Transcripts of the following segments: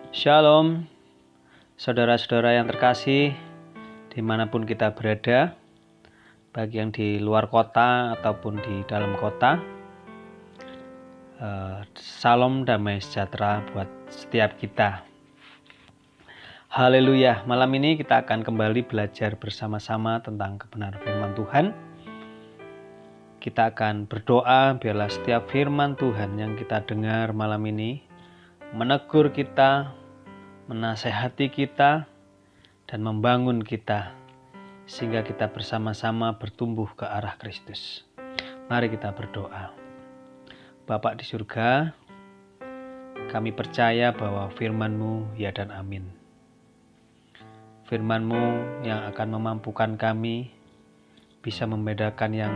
Shalom, saudara-saudara yang terkasih, dimanapun kita berada, baik yang di luar kota ataupun di dalam kota. Salam damai sejahtera buat setiap kita. Haleluya, malam ini kita akan kembali belajar bersama-sama tentang kebenaran firman Tuhan. Kita akan berdoa biarlah setiap firman Tuhan yang kita dengar malam ini menegur kita, menasehati kita, dan membangun kita sehingga kita bersama-sama bertumbuh ke arah Kristus. Mari kita berdoa. Bapa di surga, kami percaya bahwa firman-Mu ya dan amin. Firman-Mu yang akan memampukan kami bisa membedakan yang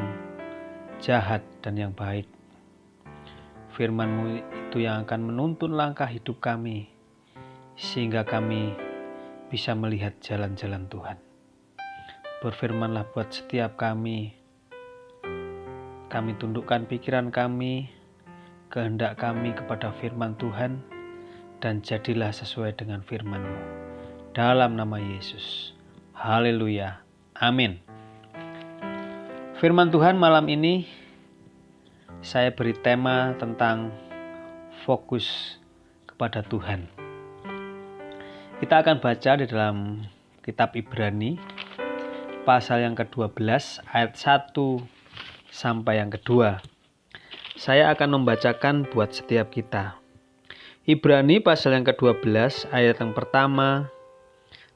jahat dan yang baik. Firman-Mu itu yang akan menuntun langkah hidup kami sehingga kami bisa melihat jalan-jalan Tuhan. Berfirmanlah buat setiap kami tundukkan pikiran kami, kehendak kami kepada firman Tuhan, dan jadilah sesuai dengan firman-Mu. Dalam nama Yesus. Haleluya. Amin. Firman Tuhan malam ini saya beri tema tentang fokus kepada Tuhan. Kita akan baca di dalam kitab Ibrani pasal yang ke-12 ayat 1 sampai yang kedua. Saya akan membacakan buat setiap kita. Ibrani pasal yang ke-12 ayat yang pertama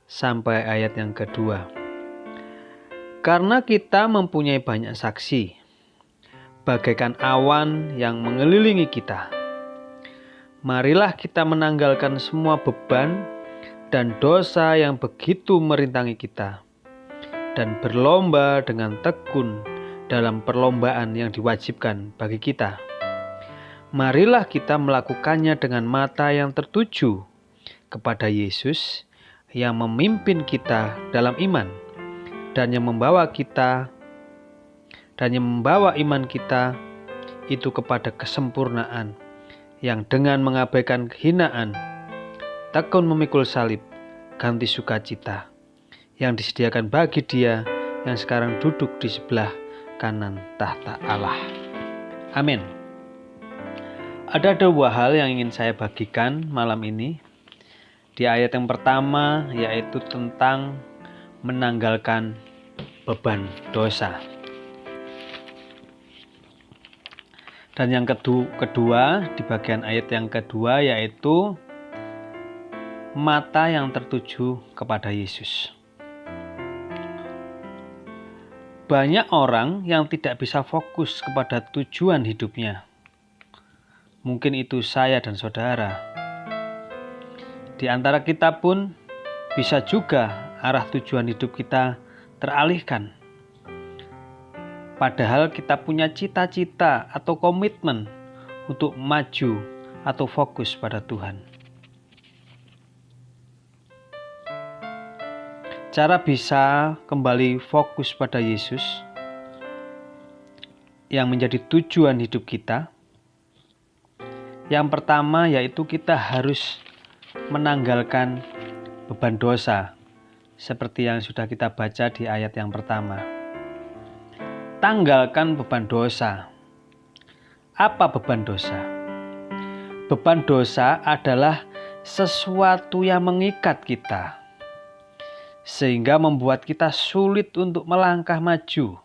sampai ayat yang kedua. Karena kita mempunyai banyak saksi, bagaikan awan yang mengelilingi kita. Marilah kita menanggalkan semua beban dan dosa yang begitu merintangi kita, dan berlomba dengan tekun dalam perlombaan yang diwajibkan bagi kita. Marilah kita melakukannya dengan mata yang tertuju kepada Yesus yang memimpin kita dalam iman dan yang membawa iman kita itu kepada kesempurnaan, yang dengan mengabaikan kehinaan tekun memikul salib, ganti sukacita yang disediakan bagi Dia yang sekarang duduk di sebelah kanan tahta Allah. Amin. Ada dua hal yang ingin saya bagikan malam ini. Di ayat yang pertama yaitu tentang menanggalkan beban dosa. Dan yang kedua di bagian ayat yang kedua yaitu mata yang tertuju kepada Yesus. Banyak orang yang tidak bisa fokus kepada tujuan hidupnya. Mungkin itu saya dan saudara. Di antara kita pun bisa juga arah tujuan hidup kita teralihkan. Padahal kita punya cita-cita atau komitmen untuk maju atau fokus pada Tuhan. Cara bisa kembali fokus pada Yesus yang menjadi tujuan hidup kita. Yang pertama yaitu kita harus menanggalkan beban dosa, seperti yang sudah kita baca di ayat yang pertama. Tanggalkan beban dosa. Apa beban dosa? Beban dosa adalah sesuatu yang mengikat kita, sehingga membuat kita sulit untuk melangkah maju.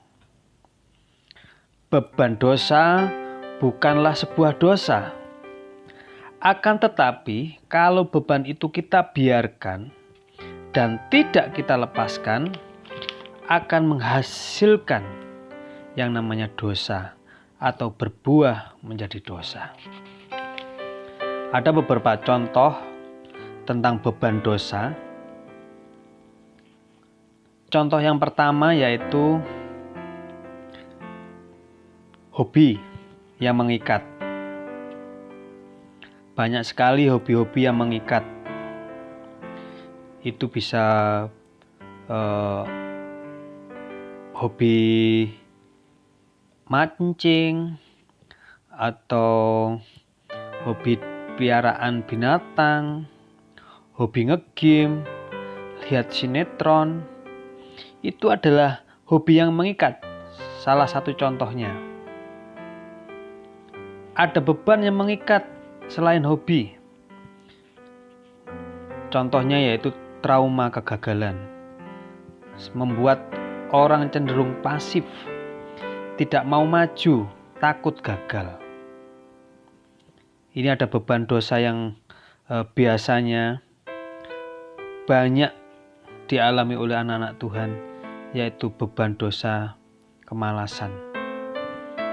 Beban dosa bukanlah sebuah dosa. Akan tetapi, kalau beban itu kita biarkan dan tidak kita lepaskan, akan menghasilkan yang namanya dosa atau berbuah menjadi dosa. Ada beberapa contoh tentang beban dosa. Contoh yang pertama yaitu hobi yang mengikat. Banyak sekali hobi-hobi yang mengikat. Itu bisa hobi mancing atau hobi piaraan binatang, hobi nge-game, lihat sinetron, itu adalah hobi yang mengikat. Salah satu contohnya. Ada beban yang mengikat selain hobi. Contohnya yaitu trauma kegagalan. Membuat orang cenderung pasif, tidak mau maju, takut gagal. Ini ada beban dosa yang biasanya banyak dialami oleh anak-anak Tuhan, yaitu beban dosa kemalasan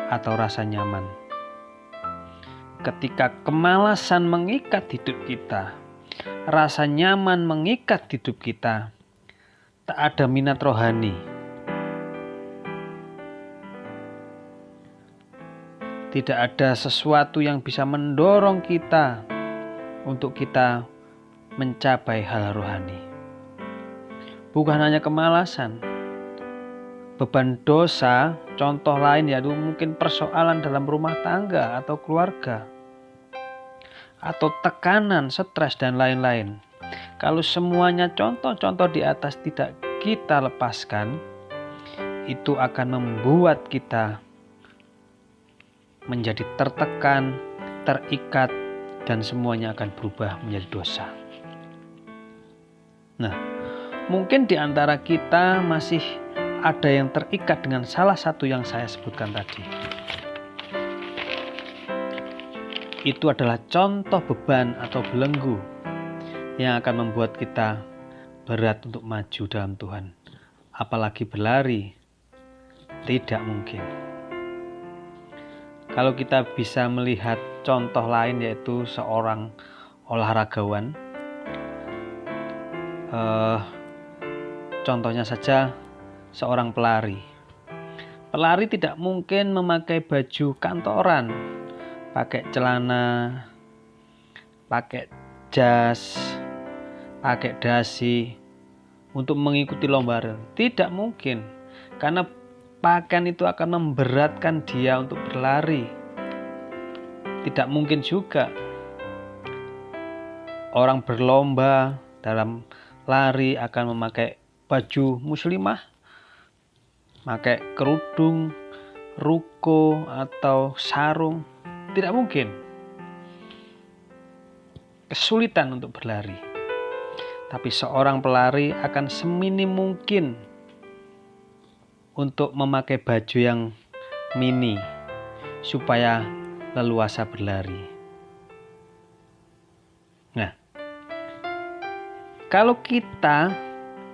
atau rasa nyaman. Ketika kemalasan mengikat hidup kita, rasa nyaman mengikat hidup kita, tak ada minat rohani. Tidak ada sesuatu yang bisa mendorong kita untuk kita mencapai hal rohani. Bukan hanya kemalasan, beban dosa, contoh lain yaitu mungkin persoalan dalam rumah tangga atau keluarga, atau tekanan, stres, dan lain-lain. Kalau semuanya contoh-contoh di atas tidak kita lepaskan, itu akan membuat kita menjadi tertekan, terikat, dan semuanya akan berubah menjadi dosa. Nah, mungkin di antara kita masih ada yang terikat dengan salah satu yang saya sebutkan tadi. Itu adalah contoh beban atau belenggu yang akan membuat kita berat untuk maju dalam Tuhan. Apalagi berlari, tidak mungkin. Kalau kita bisa melihat contoh lain yaitu seorang olahragawan, contohnya saja seorang pelari. Pelari tidak mungkin memakai baju kantoran, pakai celana, pakai jas, pakai dasi untuk mengikuti lomba. Tidak mungkin, karena pakaian itu akan memberatkan dia untuk berlari. Tidak mungkin juga orang berlomba dalam lari akan memakai baju muslimah, pakai kerudung, ruko, atau sarung. Tidak mungkin. Kesulitan untuk berlari. Tapi seorang pelari akan seminim mungkin untuk memakai baju yang mini supaya leluasa berlari. Nah, kalau kita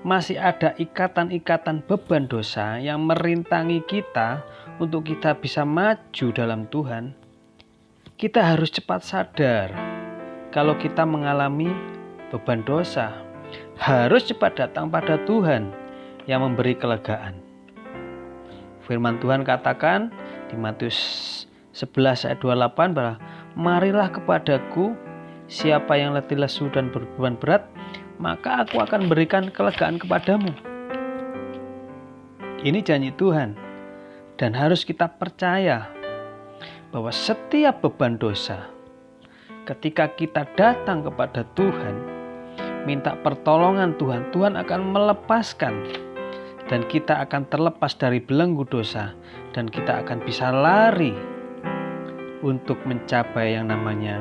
masih ada ikatan-ikatan beban dosa yang merintangi kita untuk kita bisa maju dalam Tuhan, kita harus cepat sadar kalau kita mengalami beban dosa, harus cepat datang pada Tuhan yang memberi kelegaan. Firman Tuhan katakan di Matius 11 ayat 28 bahwa marilah kepadaku siapa yang letih lesu dan berbeban berat, maka aku akan berikan kelegaan kepadamu. Ini janji Tuhan, dan harus kita percaya bahwa setiap beban dosa, ketika kita datang kepada Tuhan, minta pertolongan Tuhan, Tuhan akan melepaskan. Dan kita akan terlepas dari belenggu dosa, dan kita akan bisa lari untuk mencapai yang namanya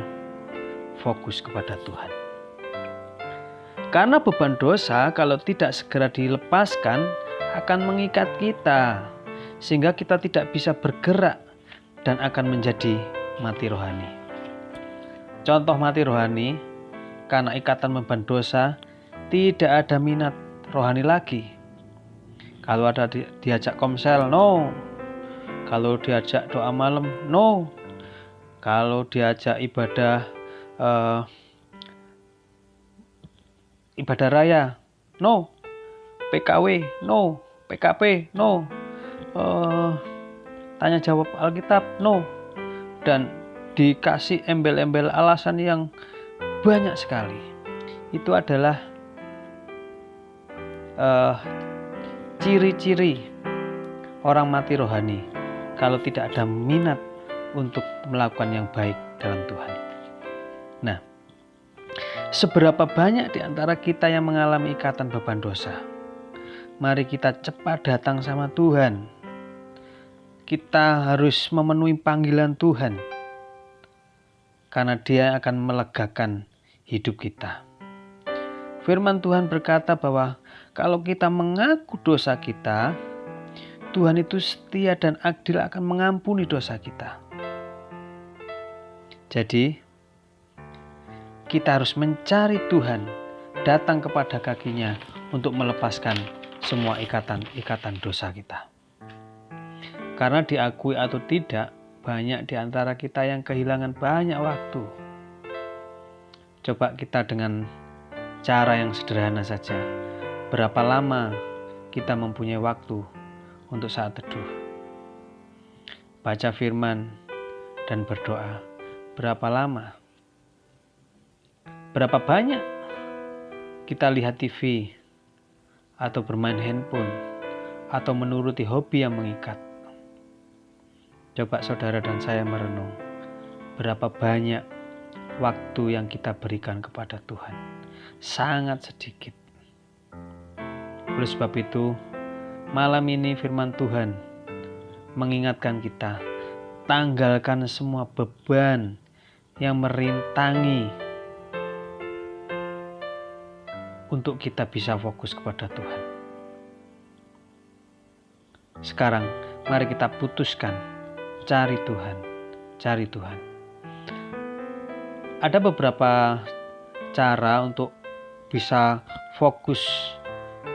fokus kepada Tuhan. Karena beban dosa kalau tidak segera dilepaskan akan mengikat kita, sehingga kita tidak bisa bergerak dan akan menjadi mati rohani. Contoh mati rohani, karena ikatan beban dosa tidak ada minat rohani lagi. Kalau ada diajak komsel, no. Kalau diajak doa malam, no. Kalau diajak ibadah raya, no. PKW, no. PKP, no. Tanya jawab Alkitab, no. Dan dikasih embel-embel alasan yang banyak sekali. Itu adalah ciri-ciri orang mati rohani kalau tidak ada minat untuk melakukan yang baik dalam Tuhan. Nah, Seberapa banyak di antara kita yang mengalami ikatan beban dosa? Mari kita cepat datang sama Tuhan. Kita harus memenuhi panggilan Tuhan, karena Dia akan melegakan hidup kita. Firman Tuhan berkata bahwa kalau kita mengaku dosa kita, Tuhan itu setia dan adil akan mengampuni dosa kita. Jadi, kita harus mencari Tuhan, datang kepada kaki-Nya untuk melepaskan semua ikatan-ikatan dosa kita. Karena diakui atau tidak, banyak di antara kita yang kehilangan banyak waktu. Coba kita dengan cara yang sederhana saja. Berapa lama kita mempunyai waktu untuk saat teduh? Baca firman dan berdoa. Berapa lama? Berapa banyak kita lihat TV atau bermain handphone atau menuruti hobi yang mengikat? Coba saudara dan saya merenung, berapa banyak waktu yang kita berikan kepada Tuhan? Sangat sedikit. Oleh sebab itu, malam ini firman Tuhan mengingatkan kita, tanggalkan semua beban yang merintangi untuk kita bisa fokus kepada Tuhan. Sekarang mari kita putuskan, cari Tuhan, cari Tuhan. Ada beberapa cara untuk bisa fokus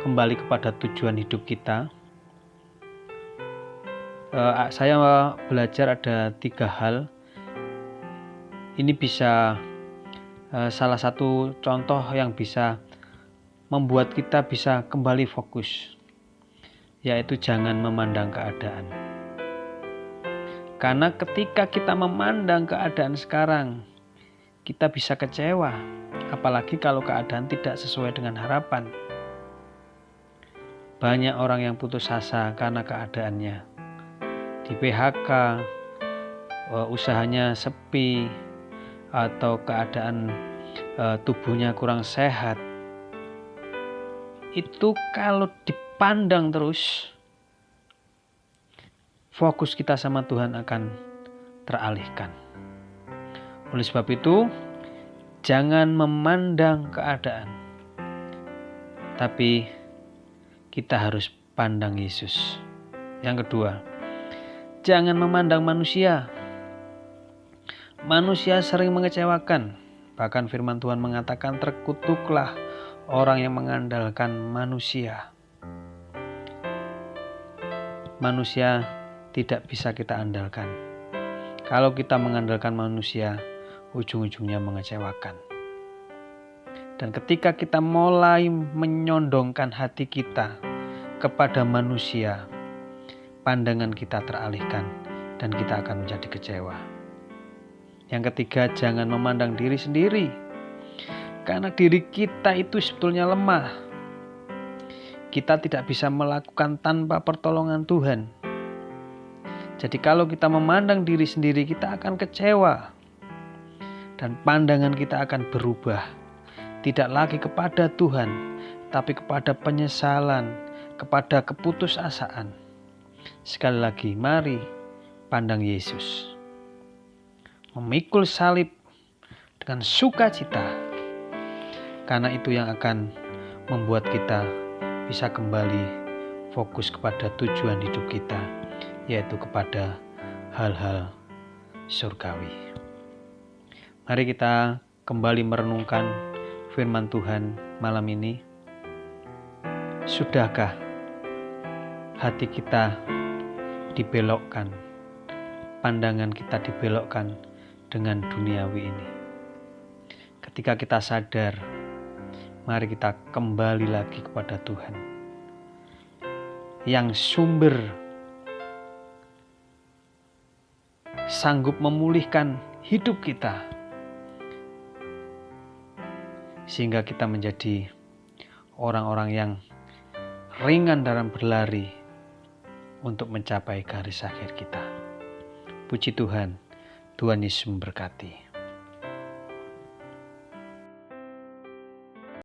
kembali kepada tujuan hidup kita. Saya belajar ada 3 hal. Ini bisa salah satu contoh yang bisa membuat kita bisa kembali fokus, yaitu jangan memandang keadaan. Karena ketika kita memandang keadaan sekarang, kita bisa kecewa, apalagi kalau keadaan tidak sesuai dengan harapan. Banyak orang yang putus asa karena keadaannya. Di PHK, usahanya sepi, atau keadaan tubuhnya kurang sehat. Itu kalau dipandang terus, fokus kita sama Tuhan akan teralihkan. Oleh sebab itu, jangan memandang keadaan, tapi kita harus pandang Yesus. Yang kedua, jangan memandang manusia. Manusia sering mengecewakan. Bahkan firman Tuhan mengatakan, terkutuklah orang yang mengandalkan manusia. Manusia tidak bisa kita andalkan. Kalau kita mengandalkan manusia, ujung-ujungnya mengecewakan. Dan ketika kita mulai menyondongkan hati kita kepada manusia, pandangan kita teralihkan dan kita akan menjadi kecewa. Yang ketiga, jangan memandang diri sendiri. Karena diri kita itu sebetulnya lemah. Kita tidak bisa melakukan tanpa pertolongan Tuhan. Jadi kalau kita memandang diri sendiri, kita akan kecewa. Dan pandangan kita akan berubah. Tidak lagi kepada Tuhan, tapi kepada penyesalan, kepada keputusasaan. Sekali lagi, mari pandang Yesus. Memikul salib dengan sukacita. Karena itu yang akan membuat kita bisa kembali fokus kepada tujuan hidup kita, yaitu kepada hal-hal surgawi. Mari kita kembali merenungkan firman Tuhan malam ini. Sudahkah hati kita dibelokkan, pandangan kita dibelokkan dengan duniawi ini? Ketika kita sadar, mari kita kembali lagi kepada Tuhan yang sumber sanggup memulihkan hidup kita, sehingga kita menjadi orang-orang yang ringan dalam berlari untuk mencapai garis akhir kita. Puji Tuhan, Tuhan Yesus memberkati.